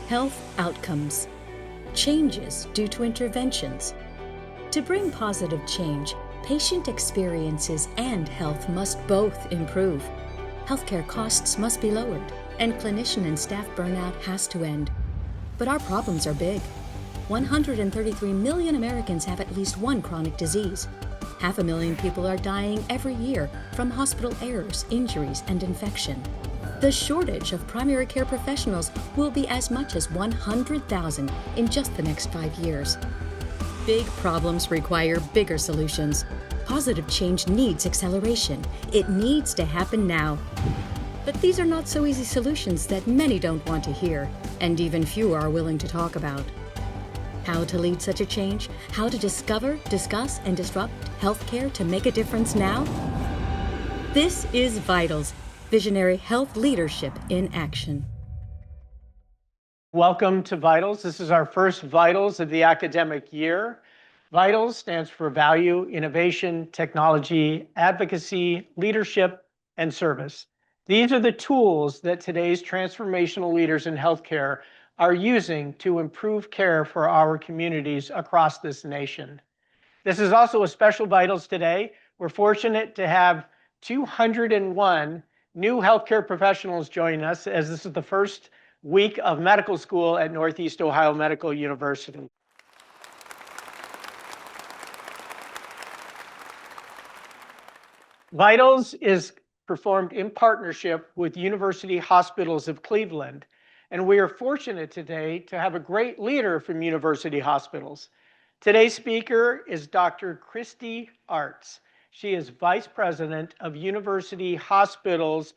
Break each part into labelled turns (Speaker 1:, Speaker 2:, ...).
Speaker 1: Health outcomes. Changes due to interventions. To bring positive change, patient experiences and health must both improve. Healthcare costs must be lowered, and clinician and staff burnout has to end. But our problems are big. 133 million Americans have at least one chronic disease. 500,000 people are dying every year from hospital errors, injuries, and infection. The shortage of primary care professionals will be as much as 100,000 in just the next 5 years. Big problems require bigger solutions. Positive change needs acceleration. It needs to happen now. But these are not so easy solutions that many don't want to hear, and even few are willing to talk about. How to lead such a change? How to discover, discuss, and disrupt healthcare to make a difference now? This is VITALS, Visionary Health Leadership in Action.
Speaker 2: Welcome to VITALS. This is our first VITALS of the academic year. VITALS stands for Value, Innovation, Technology, Advocacy, Leadership, and Service. These are the tools that today's transformational leaders in healthcare are using to improve care for our communities across this nation. This is also a special VITALS today. We're fortunate to have 201 new healthcare professionals join us, as this is the first week of medical school at Northeast Ohio Medical University. VITALS is performed in partnership with University Hospitals of Cleveland, and we are fortunate today to have a great leader from University Hospitals. Today's speaker is Dr. Kristi Artz. She is Vice President of University Hospitals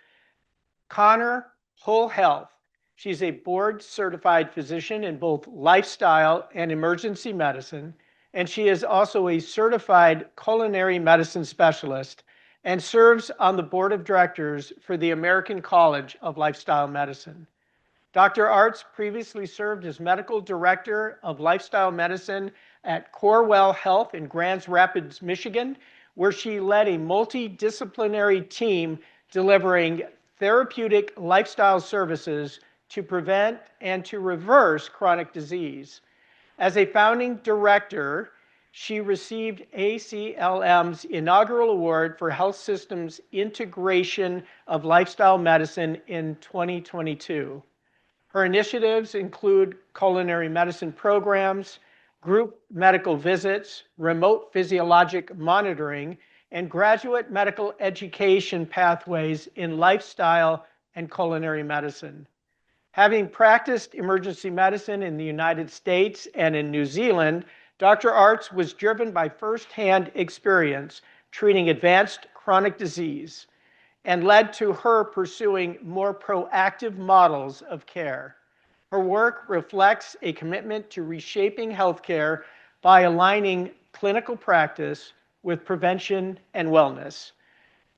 Speaker 2: Connor Whole Health. She's a board-certified physician in both lifestyle and emergency medicine, and she is also a certified culinary medicine specialist and serves on the board of directors for the American College of Lifestyle Medicine. Dr. Artz previously served as medical director of lifestyle medicine at Corewell Health in Grand Rapids, Michigan, where she led a multidisciplinary team delivering therapeutic lifestyle services to prevent and to reverse chronic disease. As a founding director, she received ACLM's inaugural award for health systems integration of lifestyle medicine in 2022. Her initiatives include culinary medicine programs, group medical visits, remote physiologic monitoring, and graduate medical education pathways in lifestyle and culinary medicine. Having practiced emergency medicine in the United States and in New Zealand, Dr. Artz was driven by firsthand experience treating advanced chronic disease and led to her pursuing more proactive models of care. Her work reflects a commitment to reshaping healthcare by aligning clinical practice with prevention and wellness.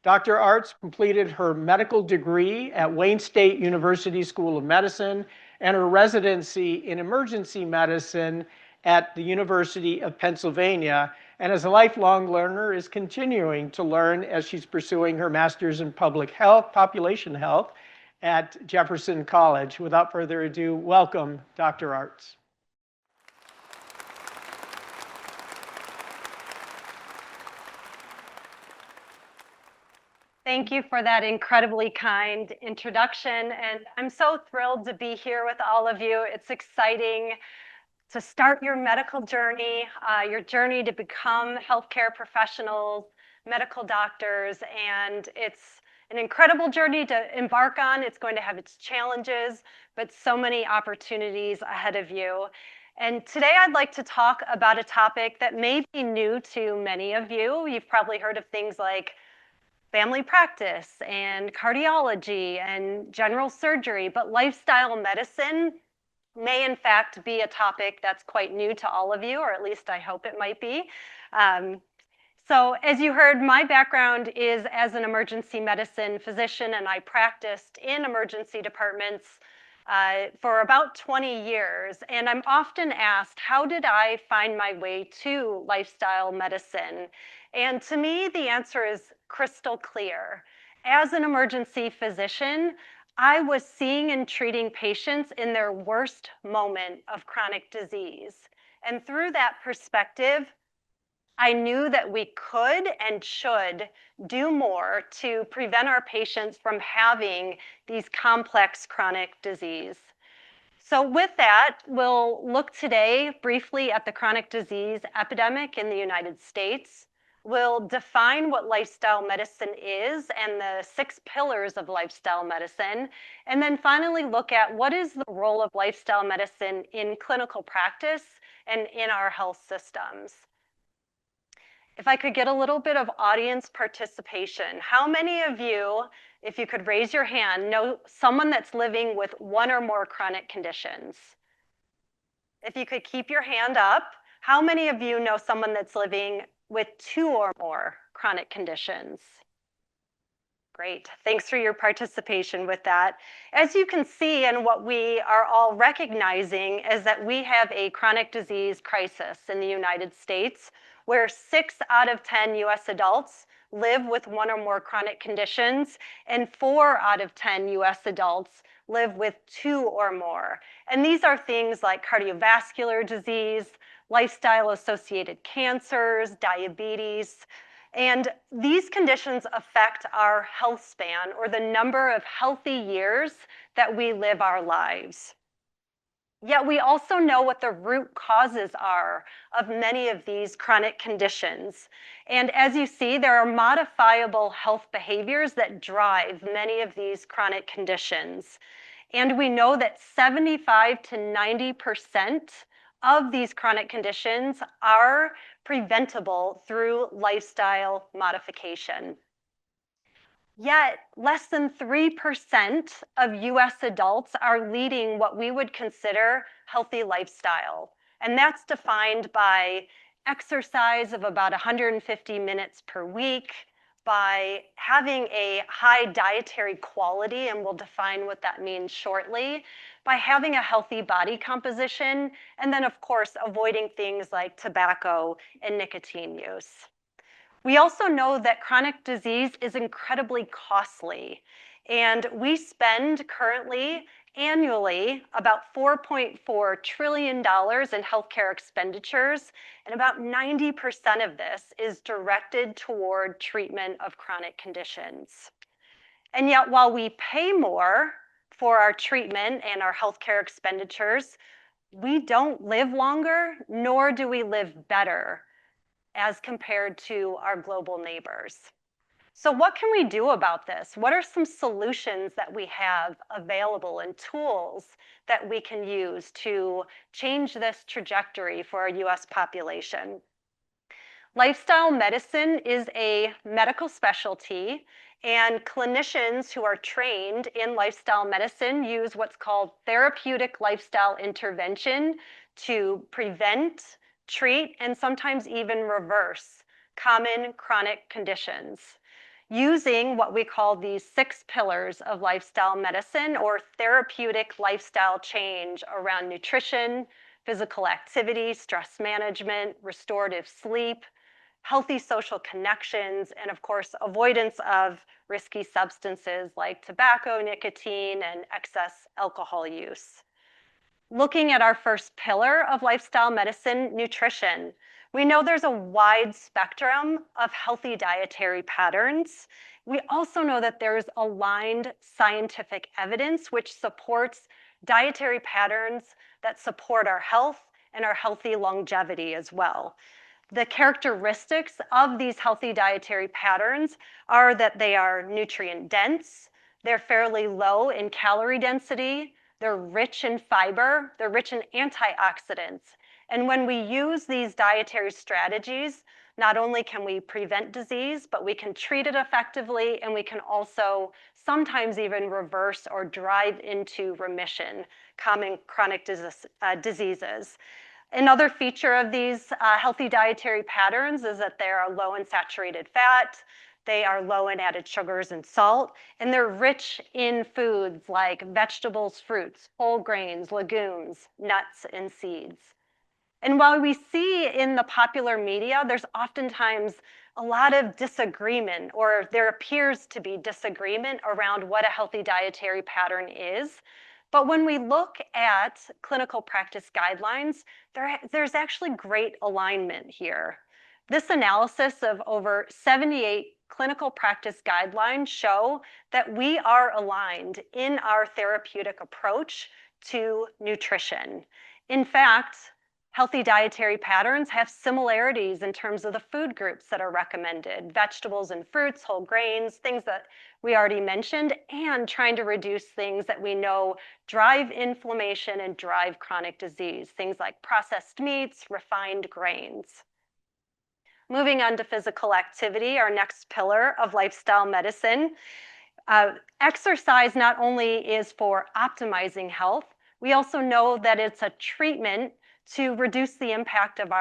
Speaker 2: Dr. Artz completed her medical degree at Wayne State University School of Medicine and her residency in emergency medicine at the University of Pennsylvania, and as a lifelong learner is continuing to learn as she's pursuing her master's in public health, population health at Jefferson College. Without further ado, welcome, Dr. Artz.
Speaker 3: Thank you for that incredibly kind introduction, and I'm so thrilled to be here with all of you. It's exciting to start your medical journey, your journey to become healthcare professionals, medical doctors, and it's an incredible journey to embark on. It's going to have its challenges, but so many opportunities ahead of you. And today I'd like to talk about a topic that may be new to many of you. You've probably heard of things like family practice and cardiology and general surgery, but lifestyle medicine may in fact be a topic that's quite new to all of you, or at least I hope it might be. So as you heard, my background is as an emergency medicine physician, and I practiced in emergency departments for about 20 years. And I'm often asked, how did I find my way to lifestyle medicine? And to me, the answer is crystal clear. As an emergency physician, I was seeing and treating patients in their worst moment of chronic disease. And through that perspective, I knew that we could and should do more to prevent our patients from having these complex chronic disease. So with that, we'll look today briefly at the chronic disease epidemic in the United States. We'll define what lifestyle medicine is and the 6 pillars of lifestyle medicine, and then finally look at what is the role of lifestyle medicine in clinical practice and in our health systems. If I could get a little bit of audience participation, how many of you, if you could raise your hand, know someone that's living with 1 or more chronic conditions? If you could keep your hand up, how many of you know someone that's living with 2 or more chronic conditions? Great, thanks for your participation with that. As you can see, and what we are all recognizing is that we have a chronic disease crisis in the United States, where 6 out of 10 US adults live with 1 or more chronic conditions, and 4 out of 10 US adults live with 2 or more. And these are things like cardiovascular disease, lifestyle-associated cancers, diabetes, and these conditions affect our health span, or the number of healthy years that we live our lives. Yet we also know what the root causes are of many of these chronic conditions. And as you see, there are modifiable health behaviors that drive many of these chronic conditions. And we know that 75 to 90% of these chronic conditions are preventable through lifestyle modification. Yet, less than 3% of US adults are leading what we would consider healthy lifestyle. And that's defined by exercise of about 150 minutes per week, by having a high dietary quality, and we'll define what that means shortly, by having a healthy body composition, and then, of course, avoiding things like tobacco and nicotine use. We also know that chronic disease is incredibly costly, and we spend currently annually about $4.4 trillion in healthcare expenditures, and about 90% of this is directed toward treatment of chronic conditions. And yet, while we pay more for our treatment and our healthcare expenditures, we don't live longer, nor do we live better as compared to our global neighbors. So what can we do about this? What are some solutions that we have available and tools that we can use to change this trajectory for our US population? Lifestyle medicine is a medical specialty, and clinicians who are trained in lifestyle medicine use what's called therapeutic lifestyle intervention to prevent, treat, and sometimes even reverse common chronic conditions, using what we call these 6 pillars of lifestyle medicine, or therapeutic lifestyle change, around nutrition, physical activity, stress management, restorative sleep, healthy social connections, and of course, avoidance of risky substances like tobacco, nicotine, and excess alcohol use. Looking at our first pillar of lifestyle medicine, nutrition, we know there's a wide spectrum of healthy dietary patterns. We also know that there's aligned scientific evidence which supports dietary patterns that support our health and our healthy longevity as well. The characteristics of these healthy dietary patterns are that they are nutrient dense, they're fairly low in calorie density, they're rich in fiber, they're rich in antioxidants. And when we use these dietary strategies, not only can we prevent disease, but we can treat it effectively, and we can also sometimes even reverse or drive into remission common chronic diseases. Another feature of these healthy dietary patterns is that they are low in saturated fat, they are low in added sugars and salt, and they're rich in foods like vegetables, fruits, whole grains, legumes, nuts, and seeds. And while we see in the popular media, there's oftentimes a lot of disagreement, or there appears to be disagreement around what a healthy dietary pattern is. But when we look at clinical practice guidelines, there's actually great alignment here. This analysis of over 78 clinical practice guidelines show that we are aligned in our therapeutic approach to nutrition. In fact, healthy dietary patterns have similarities in terms of the food groups that are recommended: vegetables and fruits, whole grains, things that we already mentioned, and trying to reduce things that we know drive inflammation and drive chronic disease, things like processed meats, refined grains. Moving on to physical activity, our next pillar of lifestyle medicine. Exercise not only is for optimizing health, we also know that it's a treatment to reduce the impact of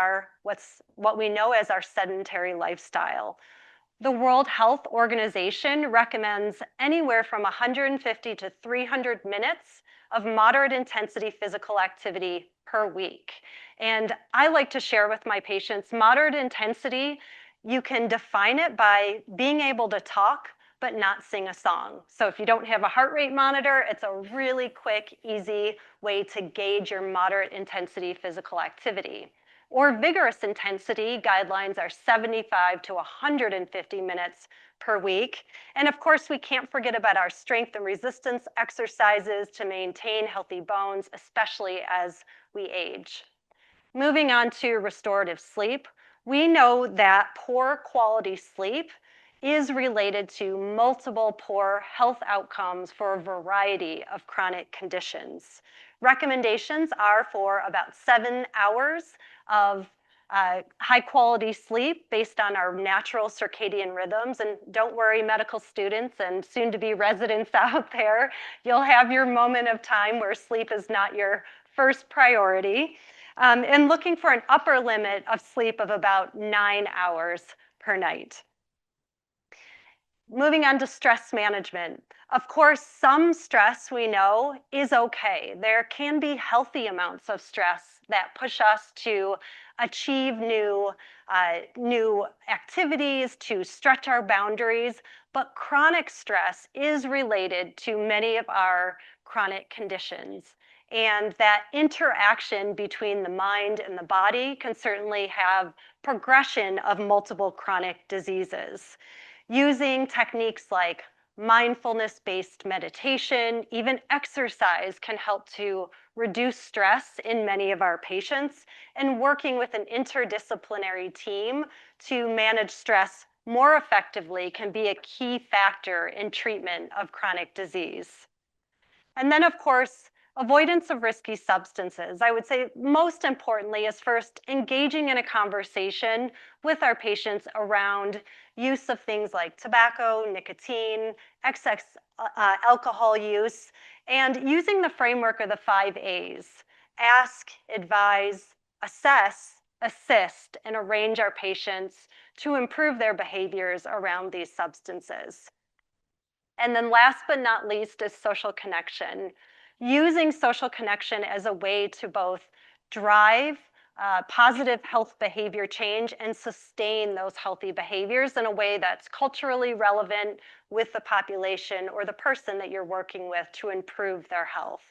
Speaker 3: what we know as our sedentary lifestyle. The World Health Organization recommends anywhere from 150 to 300 minutes of moderate intensity physical activity per week. And I like to share with my patients, moderate intensity, you can define it by being able to talk but not sing a song. So if you don't have a heart rate monitor, it's a really quick, easy way to gauge your moderate intensity physical activity. Or vigorous intensity guidelines are 75 to 150 minutes per week. And of course, we can't forget about our strength and resistance exercises to maintain healthy bones, especially as we age. Moving on to restorative sleep, we know that poor quality sleep is related to multiple poor health outcomes for a variety of chronic conditions. Recommendations are for about 7 hours of high quality sleep based on our natural circadian rhythms. And don't worry, medical students and soon to be residents out there, you'll have your moment of time where sleep is not your first priority. And looking for an upper limit of sleep of about 9 hours per night. Moving on to stress management. Of course, some stress we know is okay. There can be healthy amounts of stress that push us to achieve new activities, to stretch our boundaries, but chronic stress is related to many of our chronic conditions. And that interaction between the mind and the body can certainly have progression of multiple chronic diseases. Using techniques like mindfulness-based meditation, even exercise can help to reduce stress in many of our patients, and working with an interdisciplinary team to manage stress more effectively can be a key factor in treatment of chronic disease. And then, of course, avoidance of risky substances. I would say most importantly is first engaging in a conversation with our patients around use of things like tobacco, nicotine, excess alcohol use, and using the framework of the 5 A's: ask, advise, assess, assist, and arrange our patients to improve their behaviors around these substances. And then last but not least is social connection. Using social connection as a way to both drive positive health behavior change and sustain those healthy behaviors in a way that's culturally relevant with the population or the person that you're working with to improve their health.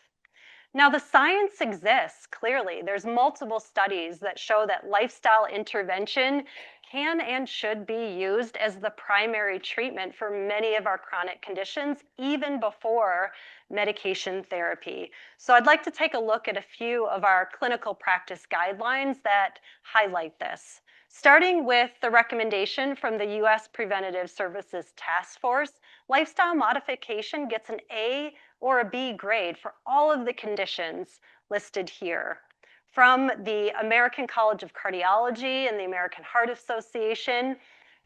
Speaker 3: Now, the science exists, clearly. There's multiple studies that show that lifestyle intervention can and should be used as the primary treatment for many of our chronic conditions, even before medication therapy. So I'd like to take a look at a few of our clinical practice guidelines that highlight this. Starting with the recommendation from the U.S. Preventative Services Task Force, lifestyle modification gets an A or a B grade for all of the conditions listed here. From the American College of Cardiology and the American Heart Association,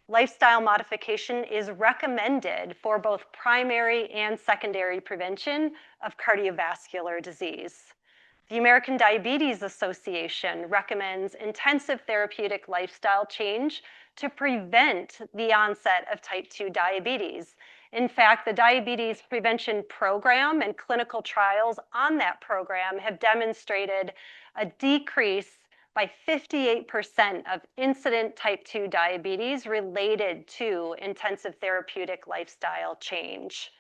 Speaker 3: lifestyle modification is recommended for both primary and secondary prevention of cardiovascular disease. The American Diabetes Association recommends intensive therapeutic lifestyle change to prevent the onset of type 2 diabetes. In fact, the Diabetes Prevention Program and clinical trials on that program have demonstrated a decrease by 58% of incident type 2 diabetes related to intensive therapeutic lifestyle change.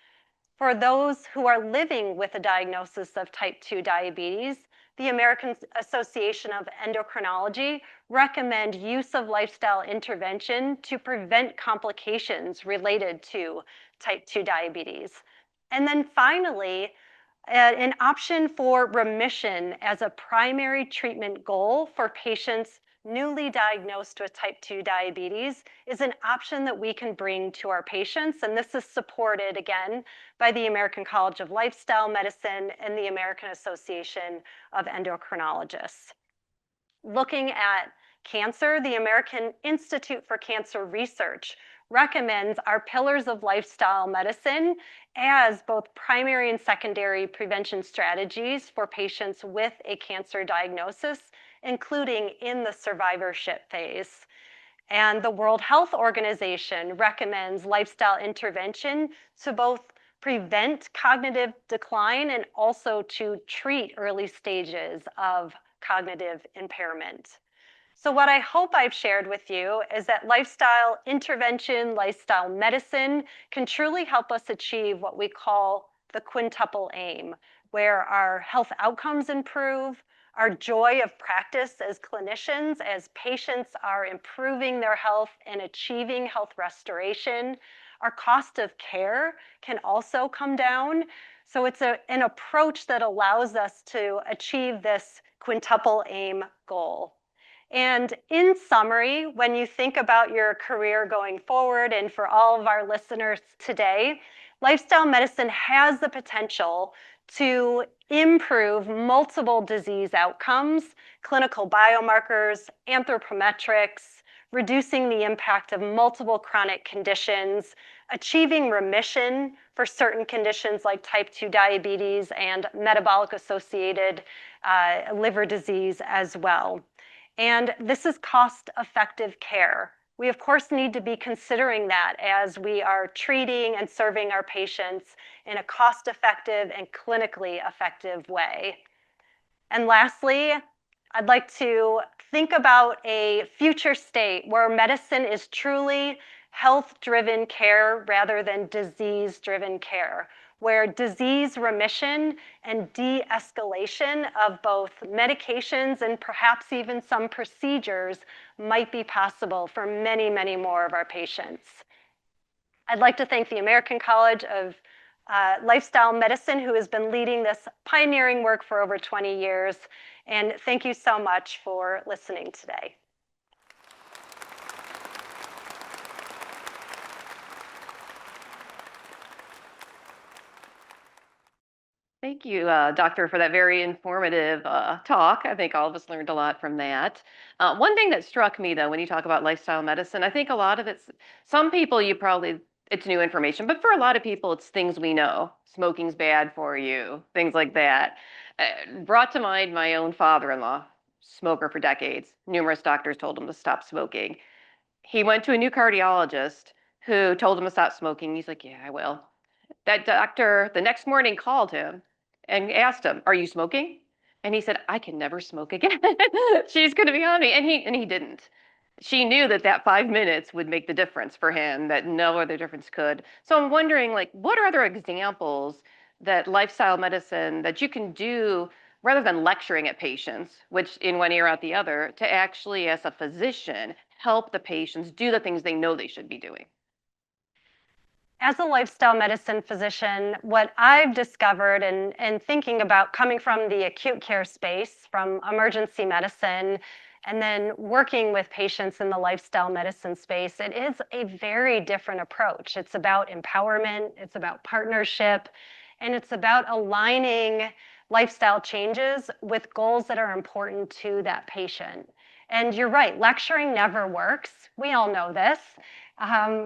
Speaker 3: For those who are living with a diagnosis of type 2 diabetes, the American Association of Endocrinology recommend use of lifestyle intervention to prevent complications related to type 2 diabetes. And then finally, an option for remission as a primary treatment goal for patients newly diagnosed with type 2 diabetes is an option that we can bring to our patients. And this is supported again by the American College of Lifestyle Medicine and the American Association of Endocrinologists. Looking at cancer, the American Institute for Cancer Research recommends our pillars of lifestyle medicine as both primary and secondary prevention strategies for patients with a cancer diagnosis, including in the survivorship phase. And the World Health Organization recommends lifestyle intervention to both prevent cognitive decline and also to treat early stages of cognitive impairment. So what I hope I've shared with you is that lifestyle intervention, lifestyle medicine can truly help us achieve what we call the quintuple aim, where our health outcomes improve, our joy of practice as clinicians, as patients are improving their health and achieving health restoration. Our cost of care can also come down. So it's an approach that allows us to achieve this quintuple aim goal. And in summary, when you think about your career going forward, and for all of our listeners today, lifestyle medicine has the potential to improve multiple disease outcomes, clinical biomarkers, anthropometrics, reducing the impact of multiple chronic conditions, achieving remission for certain conditions like type 2 diabetes and metabolic-associated liver disease as well. And this is cost-effective care. We, of course, need to be considering that as we are treating and serving our patients in a cost-effective and clinically effective way. And lastly, I'd like to think about a future state where medicine is truly health-driven care rather than disease-driven care, where disease remission and de-escalation of both medications and perhaps even some procedures might be possible for many, many more of our patients. I'd like to thank the American College of Lifestyle Medicine, who has been leading this pioneering work for over 20 years. And thank you so much for listening today.
Speaker 4: Thank you, Doctor, for that very informative talk. I think all of us learned a lot from that. One thing that struck me, though, when you talk about lifestyle medicine, I think a lot of it's, some people it's new information, but for a lot of people, it's things we know. Smoking's bad for you, things like that. Brought to mind my own father-in-law, smoker for decades. Numerous doctors told him to stop smoking. He went to a new cardiologist who told him to stop smoking. He's like, yeah, I will. That doctor the next morning called him and asked him, are you smoking? And he said, I can never smoke again. She's going to be on me. And he didn't. She knew that 5 minutes would make the difference for him, that no other difference could. So I'm wondering, like, what are other examples that lifestyle medicine that you can do rather than lecturing at patients, which in one ear out the other, to actually, as a physician, help the patients do the things they know they should be doing?
Speaker 3: As a lifestyle medicine physician, what I've discovered and thinking about coming from the acute care space, from emergency medicine, and then working with patients in the lifestyle medicine space, it is a very different approach. It's about empowerment, it's about partnership, and it's about aligning lifestyle changes with goals that are important to that patient. And you're right, lecturing never works. We all know this.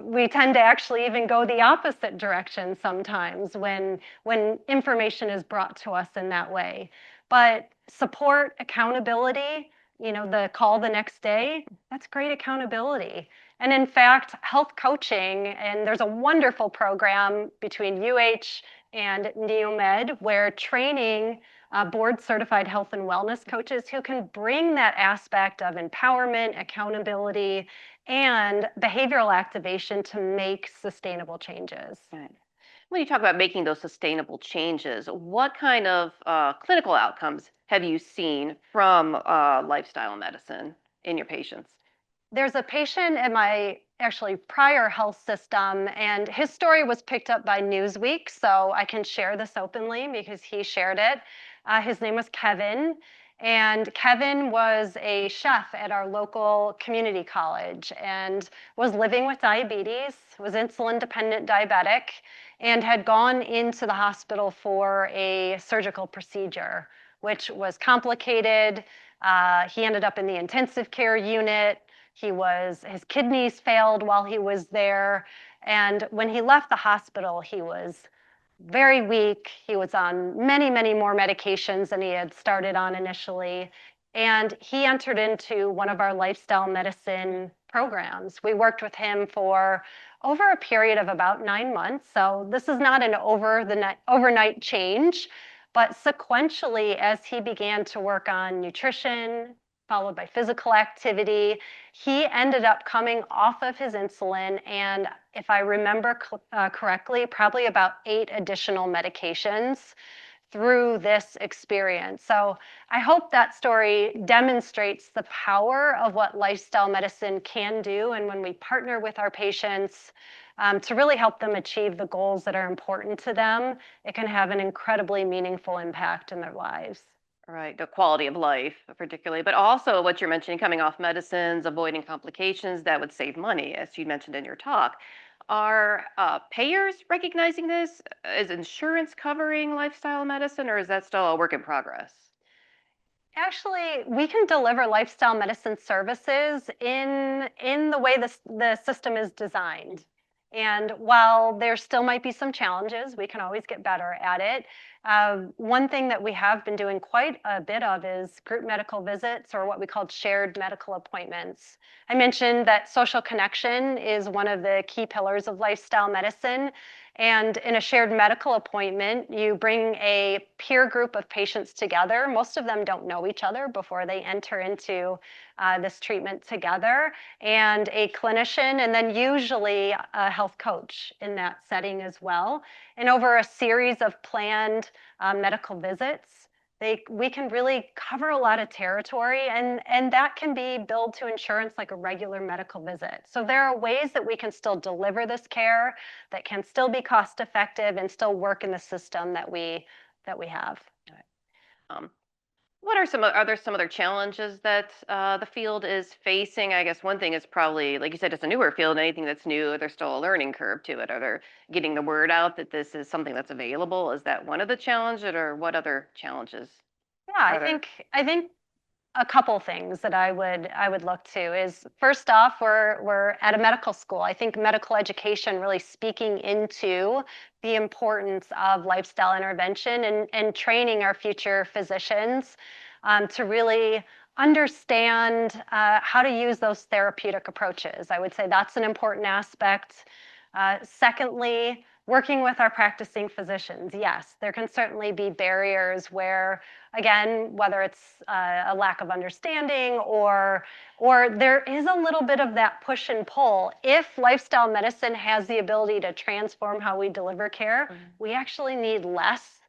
Speaker 3: We tend to actually even go the opposite direction sometimes when information is brought to us in that way. But support, accountability, the call the next day, that's great accountability. And in fact, health coaching, and there's a wonderful program between UH and NeoMed where training board certified health and wellness coaches who can bring that aspect of empowerment, accountability, and behavioral activation to make sustainable changes.
Speaker 4: Right. When you talk about making those sustainable changes, what kind of clinical outcomes have you seen from lifestyle medicine in your patients?
Speaker 3: There's a patient in my actually prior health system, and his story was picked up by Newsweek, so I can share this openly because he shared it. His name was Kevin, and Kevin was a chef at our local community college and was living with diabetes, was insulin dependent diabetic, and had gone into the hospital for a surgical procedure, which was complicated. He ended up in the intensive care unit. His kidneys failed while he was there. And when he left the hospital, he was very weak. He was on many, many more medications than he had started on initially. And he entered into one of our lifestyle medicine programs. We worked with him for over a period of about 9 months. So this is not an overnight change, but sequentially, as he began to work on nutrition, followed by physical activity, he ended up coming off of his insulin, and if I remember correctly, probably about 8 additional medications through this experience. So I hope that story demonstrates the power of what lifestyle medicine can do, and when we partner with our patients to really help them achieve the goals that are important to them, it can have an incredibly meaningful impact in their lives.
Speaker 4: Right, the quality of life, particularly, but also what you're mentioning, coming off medicines, avoiding complications that would save money, as you mentioned in your talk. Are payers recognizing this? Is insurance covering lifestyle medicine, or is that still a work in progress?
Speaker 3: Actually, we can deliver lifestyle medicine services in the way the system is designed. And while there still might be some challenges, we can always get better at it. One thing that we have been doing quite a bit of is group medical visits, or what we call shared medical appointments. I mentioned that social connection is one of the key pillars of lifestyle medicine. And in a shared medical appointment, you bring a peer group of patients together. Most of them don't know each other before they enter into this treatment together, and a clinician, and then usually a health coach in that setting as well. And over a series of planned medical visits, we can really cover a lot of territory, and that can be billed to insurance like a regular medical visit. So there are ways that we can still deliver this care that can still be cost effective and still work in the system that we have.
Speaker 4: Um, what are there some other challenges that the field is facing? I guess one thing is probably, like you said, it's a newer field. Anything that's new, there's still a learning curve to it. Are there getting the word out that this is something that's available? Is that one of the challenges, or what other challenges
Speaker 3: Yeah,
Speaker 4: are there?
Speaker 3: I think a couple things that I would look to is, first off, we're at a medical school. I think medical education really speaking into the importance of lifestyle intervention and training our future physicians to really understand how to use those therapeutic approaches. I would say that's an important aspect. Secondly, working with our practicing physicians. Yes, there can certainly be barriers where, again, whether it's a lack of understanding or there is a little bit of that push and pull. If lifestyle medicine has the ability to transform how we deliver care, we actually need less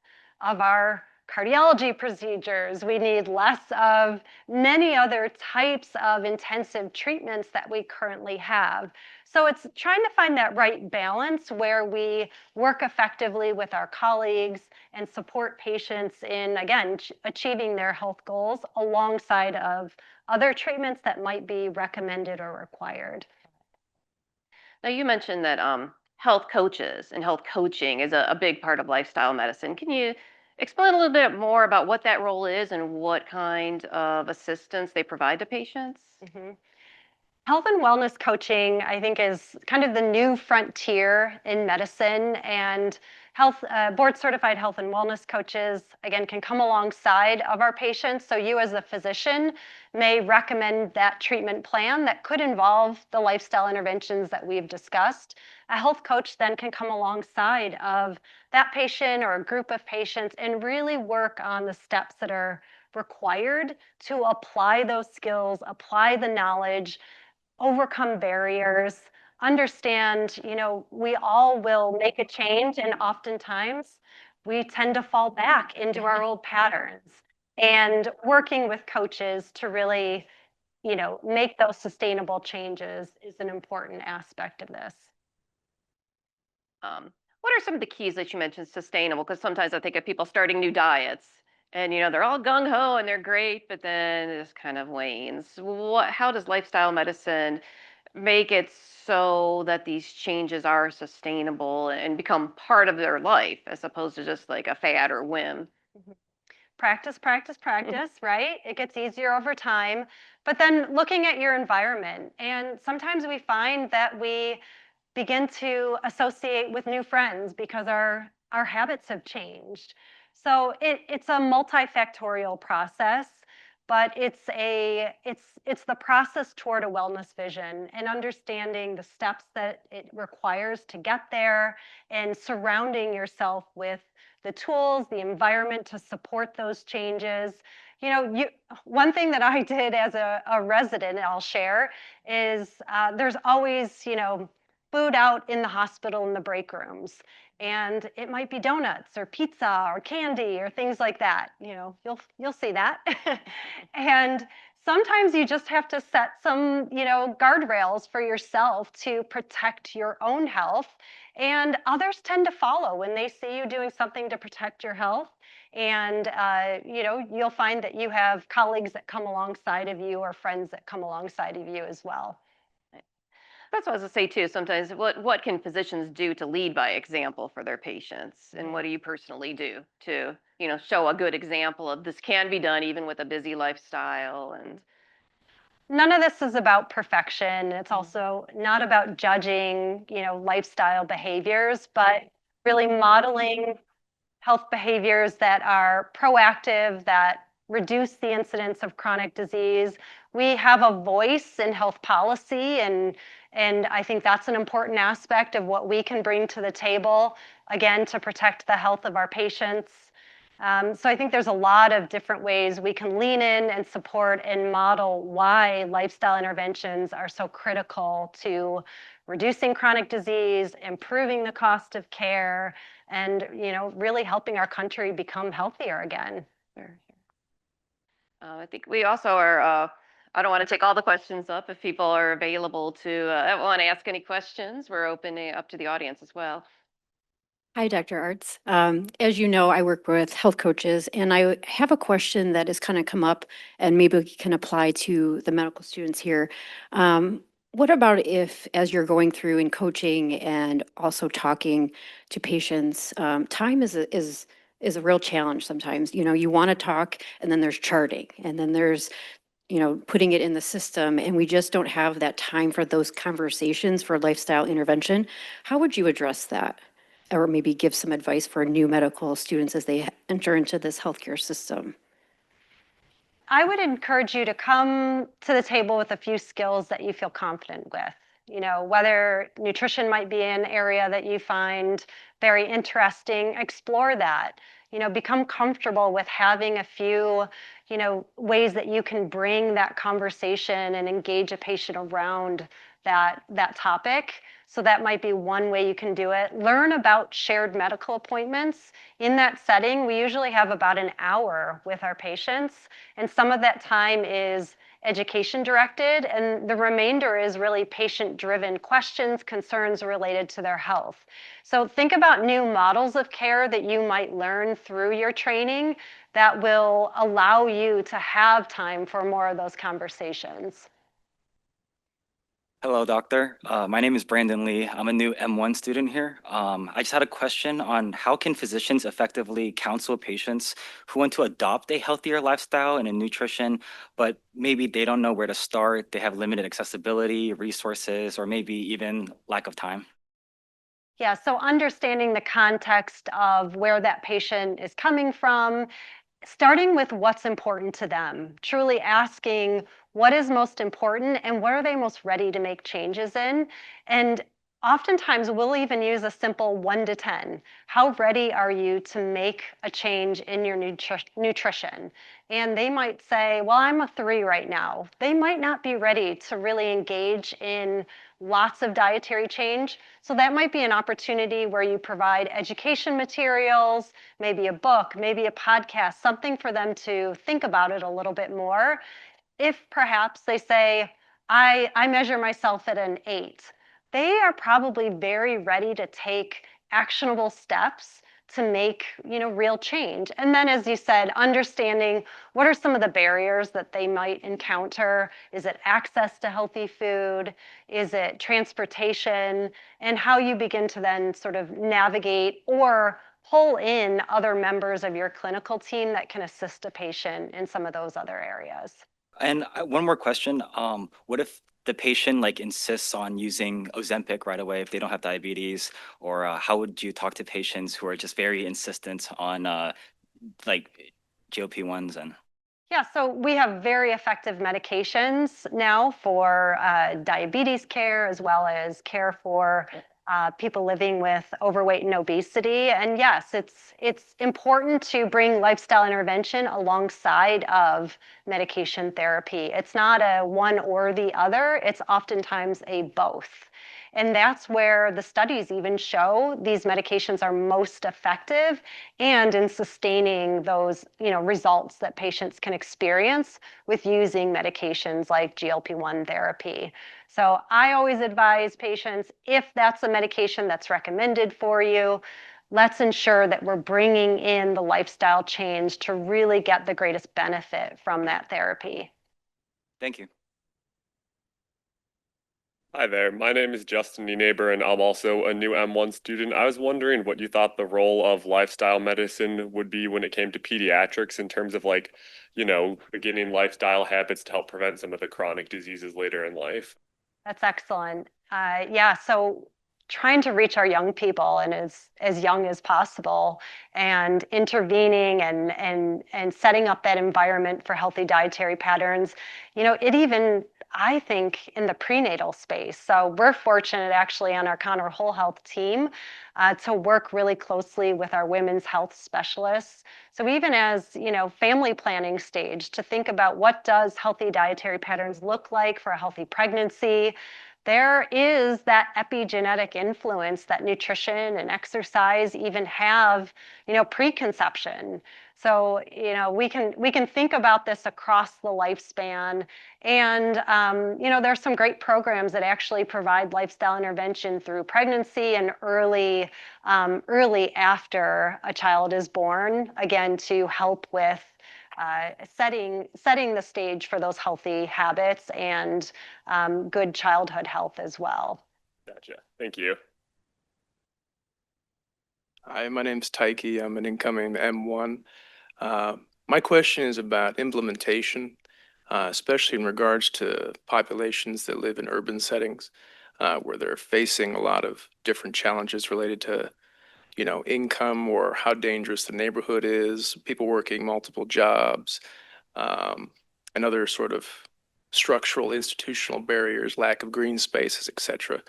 Speaker 3: of our cardiology procedures. We need less of many other types of intensive treatments that we currently have. So it's trying to find that right balance where we work effectively with our colleagues and support patients in, again, achieving their health goals alongside of other treatments that might be recommended or required.
Speaker 4: Now, you mentioned that health coaches and health coaching is a big part of lifestyle medicine. Can you explain a little bit more about what that role is and what kind of assistance they provide to patients?
Speaker 3: Mhm. Health and wellness coaching, I think, is kind of the new frontier in medicine. And board certified health and wellness coaches, again, can come alongside of our patients. So you as a physician may recommend that treatment plan that could involve the lifestyle interventions that we've discussed. A health coach then can come alongside of that patient or a group of patients and really work on the steps that are required to apply those skills, apply the knowledge, overcome barriers, understand, we all will make a change, and oftentimes we tend to fall back into our old patterns. And working with coaches to really, make those sustainable changes is an important aspect of this.
Speaker 4: What are some of the keys that you mentioned sustainable? Because sometimes I think of people starting new diets and they're all gung-ho and they're great, but then it just kind of wanes. How does lifestyle medicine make it so that these changes are sustainable and become part of their life as opposed to just like a fad or whim?
Speaker 3: Practice, practice, practice, right? It gets easier over time. But then looking at your environment, and sometimes we find that we begin to associate with new friends because our habits have changed. So it's a multifactorial process, but it's the process toward a wellness vision and understanding the steps that it requires to get there and surrounding yourself with the tools, the environment to support those changes. One thing that I did as a resident, I'll share, is there's always, food out in the hospital in the break rooms. And it might be donuts or pizza or candy or things like that. You'll see that. And sometimes you just have to set some, guardrails for yourself to protect your own health. And others tend to follow when they see you doing something to protect your health. And, you'll find that you have colleagues that come alongside of you or friends that come alongside of you as well.
Speaker 4: That's what I was going to say too. Sometimes what can physicians do to lead by example for their patients? And what do you personally do to, show a good example of this can be done even with a busy lifestyle? And
Speaker 3: none of this is about perfection. It's also not about judging, lifestyle behaviors, but really modeling health behaviors that are proactive, that reduce the incidence of chronic disease. We have a voice in health policy, and I think that's an important aspect of what we can bring to the table, again, to protect the health of our patients. So I think there's a lot of different ways we can lean in and support and model why lifestyle interventions are so critical to reducing chronic disease, improving the cost of care, and really helping our country become healthier again.
Speaker 4: Sure. I think we also are, I don't want to take all the questions up. If people are available to want to ask any questions, we're opening up to the audience as well.
Speaker 5: Hi, Dr. Artz. As you know, I work with health coaches, and I have a question that has kind of come up and maybe we can apply to the medical students here. What about if, as you're going through and coaching and also talking to patients, time is a real challenge sometimes. You want to talk, and then there's charting, and then there's putting it in the system, and we just don't have that time for those conversations for lifestyle intervention. How would you address that? Or maybe give some advice for new medical students as they enter into this healthcare system?
Speaker 3: I would encourage you to come to the table with a few skills that you feel confident with. Whether nutrition might be an area that you find very interesting, explore that. Become comfortable with having a few, ways that you can bring that conversation and engage a patient around that topic. So that might be one way you can do it. Learn about shared medical appointments. In that setting, we usually have about an hour with our patients, and some of that time is education directed, and the remainder is really patient-driven questions, concerns related to their health. So think about new models of care that you might learn through your training that will allow you to have time for more of those conversations.
Speaker 6: Hello, doctor. My name is Brandon Lee. I'm a new M1 student here. I just had a question on how can physicians effectively counsel patients who want to adopt a healthier lifestyle and a nutrition, but maybe they don't know where to start. They have limited accessibility, resources, or maybe even lack of time.
Speaker 3: Yeah, so understanding the context of where that patient is coming from, starting with what's important to them, truly asking what is most important and what are they most ready to make changes in. And oftentimes we'll even use a simple 1 to 10. How ready are you to make a change in your nutrition? And they might say, well, I'm a 3 right now. They might not be ready to really engage in lots of dietary change. So that might be an opportunity where you provide education materials, maybe a book, maybe a podcast, something for them to think about it a little bit more. If perhaps they say, I measure myself at an 8, they are probably very ready to take actionable steps to make, real change. And then, as you said, understanding what are some of the barriers that they might encounter. Is it access to healthy food? Is it transportation? And how you begin to then sort of navigate or pull in other members of your clinical team that can assist a patient in some of those other areas.
Speaker 6: And one more question. What if the patient like insists on using Ozempic right away if they don't have diabetes? Or how would you talk to patients who are just very insistent on like GLP-1s and?
Speaker 3: Yeah, so we have very effective medications now for diabetes care as well as care for people living with overweight and obesity. And yes, it's important to bring lifestyle intervention alongside of medication therapy. It's not a one or the other, it's oftentimes a both. And that's where the studies even show these medications are most effective and in sustaining those, results that patients can experience with using medications like GLP-1 therapy. So I always advise patients, if that's a medication that's recommended for you, let's ensure that we're bringing in the lifestyle change to really get the greatest benefit from that therapy.
Speaker 6: Thank you.
Speaker 7: Hi there, my name is Justin Nienaber and I'm also a new M1 student. I was wondering what you thought the role of lifestyle medicine would be when it came to pediatrics in terms of beginning lifestyle habits to help prevent some of the chronic diseases later in life.
Speaker 3: That's excellent. Yeah, so trying to reach our young people and as young as possible and intervening and setting up that environment for healthy dietary patterns, it even, I think, in the prenatal space. So we're fortunate actually on our Connor Whole Health team to work really closely with our women's health specialists. So even as, family planning stage, to think about what does healthy dietary patterns look like for a healthy pregnancy. There is that epigenetic influence that nutrition and exercise even have, preconception. So, we can think about this across the lifespan. And, there's some great programs that actually provide lifestyle intervention through pregnancy and early after a child is born, again, to help with setting the stage for those healthy habits and good childhood health as well.
Speaker 7: Gotcha. Thank you.
Speaker 8: Hi, my name's Taiki. I'm an incoming M1. My question is about implementation, especially in regards to populations that live in urban settings, where they're facing a lot of different challenges related to income or how dangerous the neighborhood is, people working multiple jobs, and other sort of structural institutional barriers, lack of green spaces, etc.,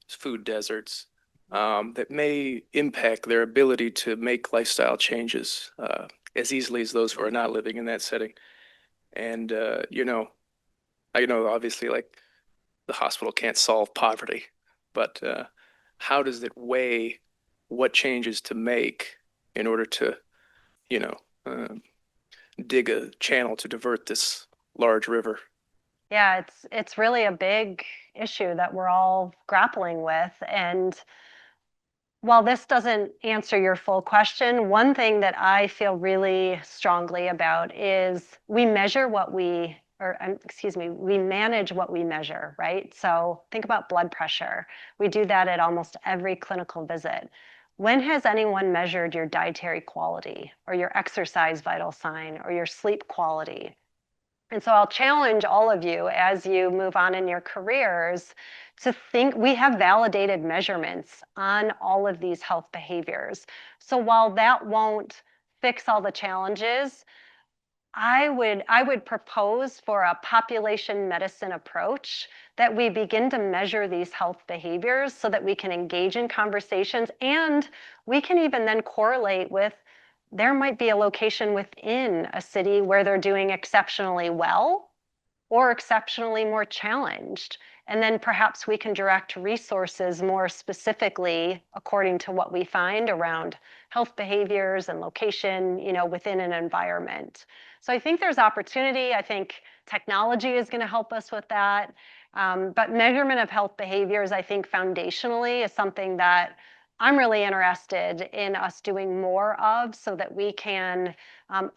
Speaker 8: food deserts, that may impact their ability to make lifestyle changes as easily as those who are not living in that setting. And, obviously, like the hospital can't solve poverty, but how does it weigh what changes to make in order to, dig a channel to divert this large river?
Speaker 3: Yeah, it's really a big issue that we're all grappling with. And while this doesn't answer your full question, one thing that I feel really strongly about is we measure what we, we manage what we measure, right? So think about blood pressure. We do that at almost every clinical visit. When has anyone measured your dietary quality or your exercise vital sign or your sleep quality? And so I'll challenge all of you as you move on in your careers to think we have validated measurements on all of these health behaviors. So while that won't fix all the challenges, I would propose for a population medicine approach that we begin to measure these health behaviors so that we can engage in conversations, and we can even then correlate with there might be a location within a city where they're doing exceptionally well or exceptionally more challenged. And then perhaps we can direct resources more specifically according to what we find around health behaviors and location, within an environment. So I think there's opportunity. I think technology is going to help us with that. But measurement of health behaviors, I think foundationally is something that I'm really interested in us doing more of so that we can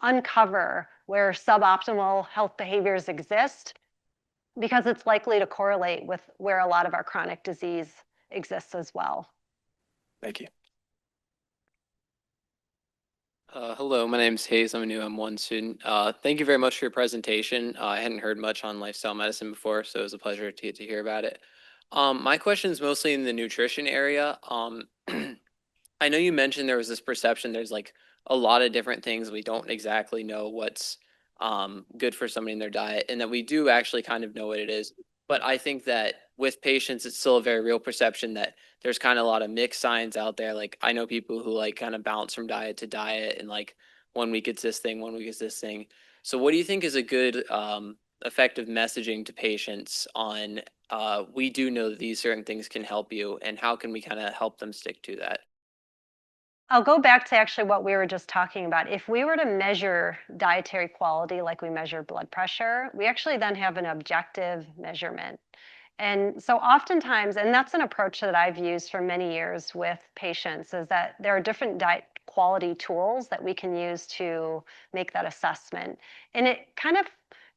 Speaker 3: uncover where suboptimal health behaviors exist, because it's likely to correlate with where a lot of our chronic disease exists as well.
Speaker 8: Thank you.
Speaker 9: Hello, my name is Hayes. I'm a new M1 student. Thank you very much for your presentation. I hadn't heard much on lifestyle medicine before, so it was a pleasure to get to hear about it. My question is mostly in the nutrition area. I know you mentioned there was this perception there's like a lot of different things we don't exactly know what's good for somebody in their diet, and that we do actually kind of know what it is. But I think that with patients, it's still a very real perception that there's kind of a lot of mixed signs out there. Like I know people who like kind of bounce from diet to diet, and like 1 week it's this thing, 1 week it's this thing. So what do you think is a good effective messaging to patients on we do know that these certain things can help you, and how can we kind of help them stick to that?
Speaker 3: I'll go back to actually what we were just talking about. If we were to measure dietary quality like we measure blood pressure, we actually then have an objective measurement. And so oftentimes, and that's an approach that I've used for many years with patients, is that there are different diet quality tools that we can use to make that assessment. And it kind of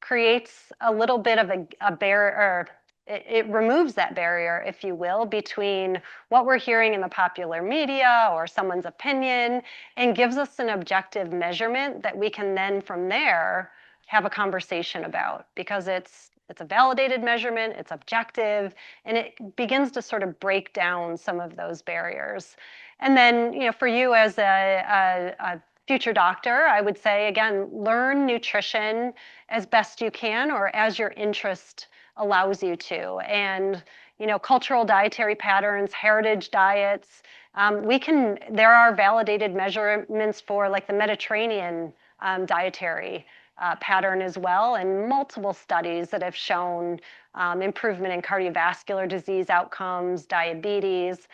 Speaker 3: creates a little bit of a barrier, it removes that barrier, if you will, between what we're hearing in the popular media or someone's opinion, and gives us an objective measurement that we can then from there have a conversation about, because it's a validated measurement, it's objective, and it begins to sort of break down some of those barriers. And then, for you as a future doctor, I would say, again, learn nutrition as best you can or as your interest allows you to. And, cultural dietary patterns, heritage diets, there are validated measurements for like the Mediterranean dietary pattern as well, and multiple studies that have shown improvement in cardiovascular disease outcomes, diabetes.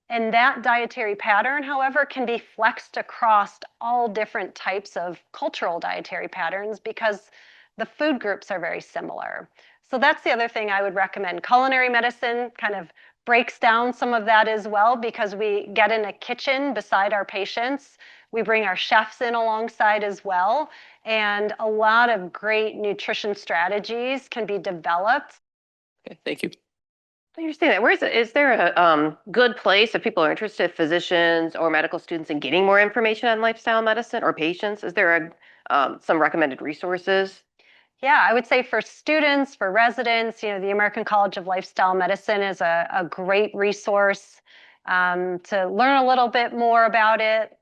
Speaker 3: And that dietary pattern, however, can be flexed across all different types of cultural dietary patterns because the food groups are very similar. So that's the other thing I would recommend. Culinary medicine kind of breaks down some of that as well, because we get in a kitchen beside our patients. We bring our chefs in alongside as well. And a lot of great nutrition strategies can be developed.
Speaker 9: Okay, thank you.
Speaker 4: I understand that. Is there a good place if people are interested, physicians or medical students, in getting more information on lifestyle medicine, or patients? Is there some recommended resources?
Speaker 3: Yeah, I would say for students, for residents, the American College of Lifestyle Medicine is a great resource to learn a little bit more about it.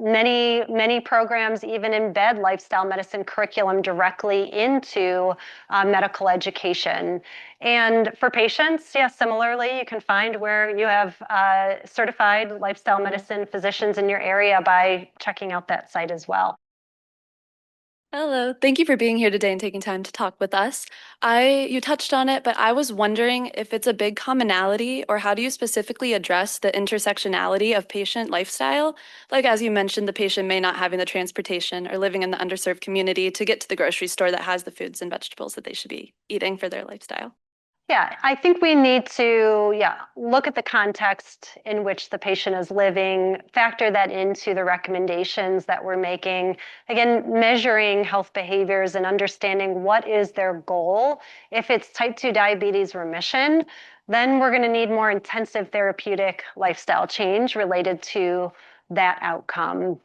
Speaker 3: Many programs even embed lifestyle medicine curriculum directly into medical education. And for patients, yeah, similarly, you can find where you have certified lifestyle medicine physicians in your area by checking out that site as well.
Speaker 10: Hello, thank you for being here today and taking time to talk with us. You touched on it, but I was wondering if it's a big commonality, or how do you specifically address the intersectionality of patient lifestyle? Like, as you mentioned, the patient may not having the transportation or living in the underserved community to get to the grocery store that has the foods and vegetables that they should be eating for their lifestyle.
Speaker 3: Yeah, I think we need to, look at the context in which the patient is living, factor that into the recommendations that we're making. Again, measuring health behaviors and understanding what is their goal. If it's type 2 diabetes remission, then we're going to need more intensive therapeutic lifestyle change related to that outcome.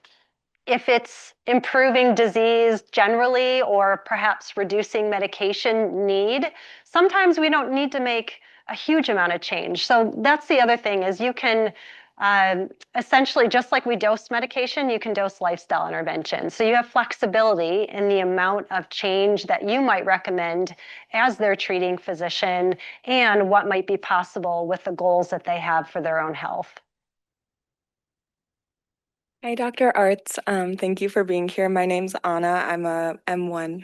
Speaker 3: if it's improving disease generally or perhaps reducing medication need, sometimes we don't need to make a huge amount of change. So that's the other thing is you can essentially, just like we dose medication, you can dose lifestyle intervention. So you have flexibility in the amount of change that you might recommend as their treating physician and what might be possible with the goals that they have for their own health.
Speaker 11: Hi, Dr. Artz. Thank you for being here. My name's Anna. I'm a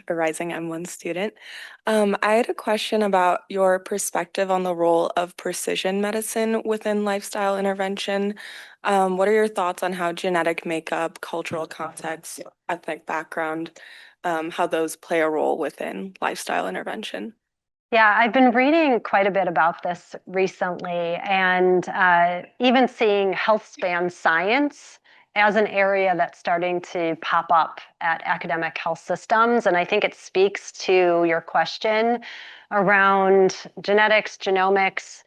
Speaker 11: rising M1 student. I had a question about your perspective on the role of precision medicine within lifestyle intervention. What are your thoughts on how genetic makeup, cultural context, ethnic background, how those play a role within lifestyle intervention?
Speaker 3: Yeah, I've been reading quite a bit about this recently and even seeing health span science as an area that's starting to pop up at academic health systems. And I think it speaks to your question around genetics, genomics,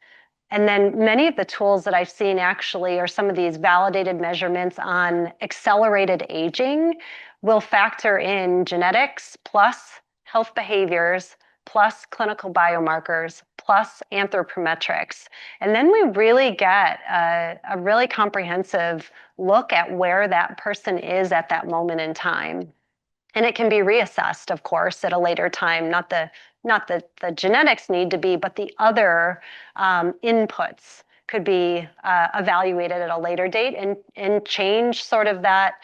Speaker 3: and then many of the tools that I've seen actually are some of these validated measurements on accelerated aging will factor in genetics plus health behaviors plus clinical biomarkers plus anthropometrics. And then we really get a really comprehensive look at where that person is at that moment in time. And it can be reassessed, of course, at a later time, not the genetics need to be, but the other inputs could be evaluated at a later date and change sort of that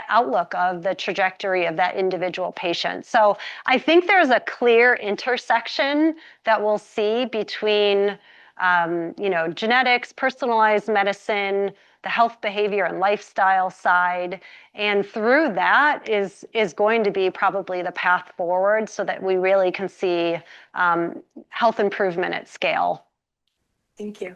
Speaker 3: outlook of the trajectory of that individual patient. So I think there's a clear intersection that we'll see between genetics, personalized medicine, the health behavior and lifestyle side. And through that is going to be probably the path forward so that we really can see health improvement at scale.
Speaker 11: Thank you.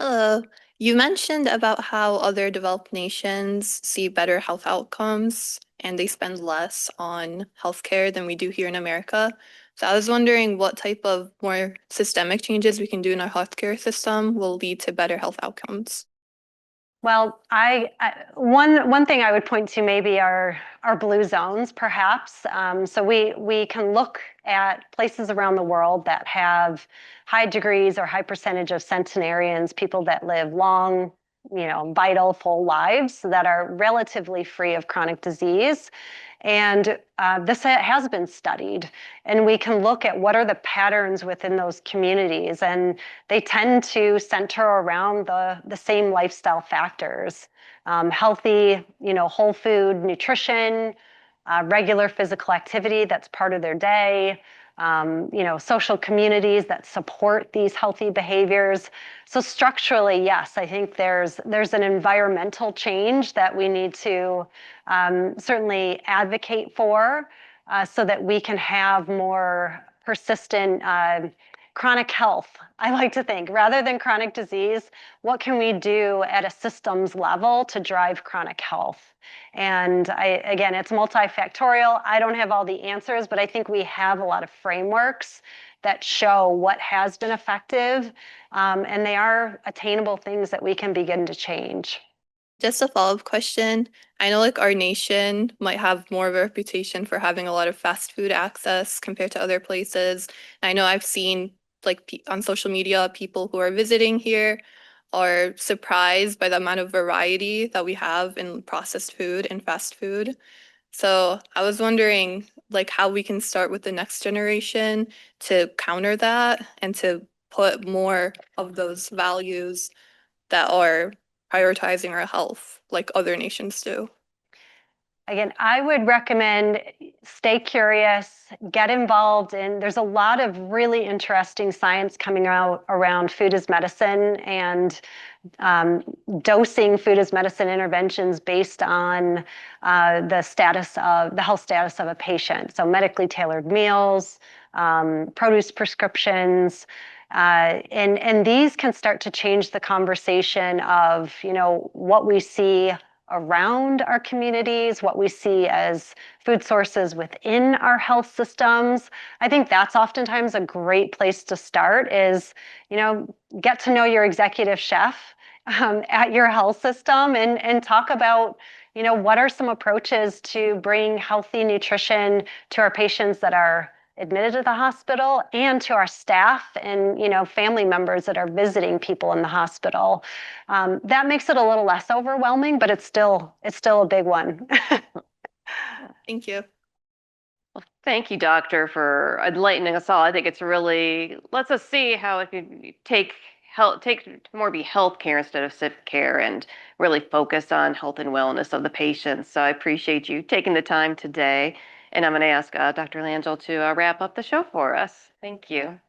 Speaker 10: Hello. You mentioned about how other developed nations see better health outcomes and they spend less on healthcare than we do here in America. So I was wondering what type of more systemic changes we can do in our healthcare system will lead to better health outcomes.
Speaker 3: Well, one thing I would point to maybe are blue zones, perhaps. So we can look at places around the world that have high degrees or high percentage of centenarians, people that live long, vital, full lives that are relatively free of chronic disease. And this has been studied, and we can look at what are the patterns within those communities, and they tend to center around the same lifestyle factors: healthy, whole food nutrition, regular physical activity that's part of their day, social communities that support these healthy behaviors. So structurally, yes, I think there's an environmental change that we need to certainly advocate for so that we can have more persistent chronic health. I like to think, rather than chronic disease, what can we do at a systems level to drive chronic health? And again, it's multifactorial. I don't have all the answers, but I think we have a lot of frameworks that show what has been effective, and they are attainable things that we can begin to change.
Speaker 10: Just a follow-up question. I know our nation might have more of a reputation for having a lot of fast food access compared to other places. I know I've seen on social media, people who are visiting here are surprised by the amount of variety that we have in processed food and fast food. So I was wondering how we can start with the next generation to counter that and to put more of those values that are prioritizing our health like other nations do.
Speaker 3: Again, I would recommend stay curious, get involved in, there's a lot of really interesting science coming out around food as medicine and dosing food as medicine interventions based on the health status of a patient. So medically tailored meals, produce prescriptions, and these can start to change the conversation of, what we see around our communities, what we see as food sources within our health systems. I think that's oftentimes a great place to start is, get to know your executive chef at your health system and talk about, what are some approaches to bring healthy nutrition to our patients that are admitted to the hospital and to our staff and, family members that are visiting people in the hospital. That makes it a little less overwhelming, but it's still a big one.
Speaker 10: Thank you.
Speaker 4: Well, thank you, Doctor, for enlightening us all. I think it's really lets us see how it could take more be healthcare instead of sick care and really focus on health and wellness of the patients. So I appreciate you taking the time today. And I'm going to ask Dr. Langell to wrap up the show for us. Thank you.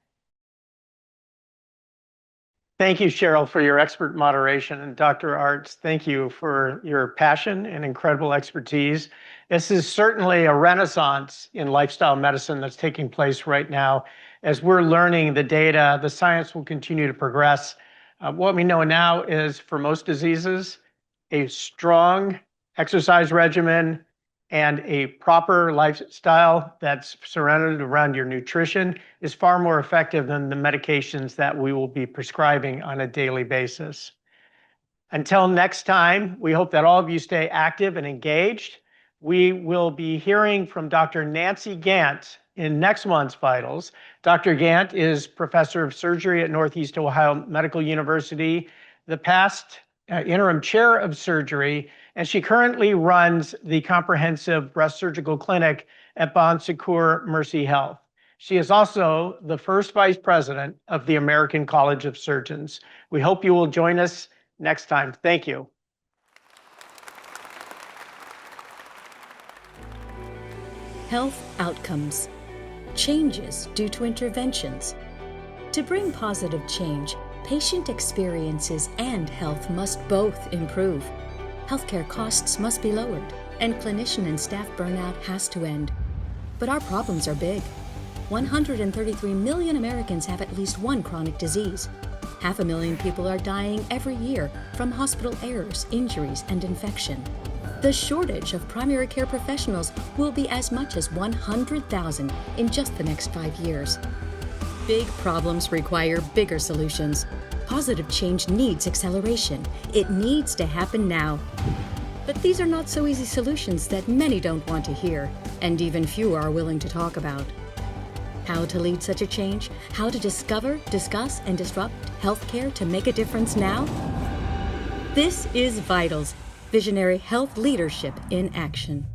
Speaker 2: Thank you, Cheryl, for your expert moderation. And Dr. Artz, thank you for your passion and incredible expertise. This is certainly a renaissance in lifestyle medicine that's taking place right now. As we're learning the data, the science will continue to progress. What we know now is for most diseases, a strong exercise regimen and a proper lifestyle that's surrounded around your nutrition is far more effective than the medications that we will be prescribing on a daily basis. Until next time, we hope that all of you stay active and engaged. We will be hearing from Dr. Nancy Gant in next month's Vitals. Dr. Gant is professor of surgery at Northeast Ohio Medical University, the past interim chair of surgery, and she currently runs the comprehensive breast surgical clinic at Bon Secours Mercy Health. She is also the first vice president of the American College of Surgeons. We hope you will join us next time. Thank you.
Speaker 1: Health outcomes. Changes due to interventions. To bring positive change, patient experiences and health must both improve. Healthcare costs must be lowered, and clinician and staff burnout has to end. But our problems are big. 133 million Americans have at least one chronic disease. 500,000 people are dying every year from hospital errors, injuries, and infection. The shortage of primary care professionals will be as much as 100,000 in just the next 5 years. Big problems require bigger solutions. Positive change needs acceleration. It needs to happen now. But these are not so easy solutions that many don't want to hear, and even few are willing to talk about. How to lead such a change? How to discover, discuss, and disrupt healthcare to make a difference now? This is VITALS, Visionary Health Leadership in Action.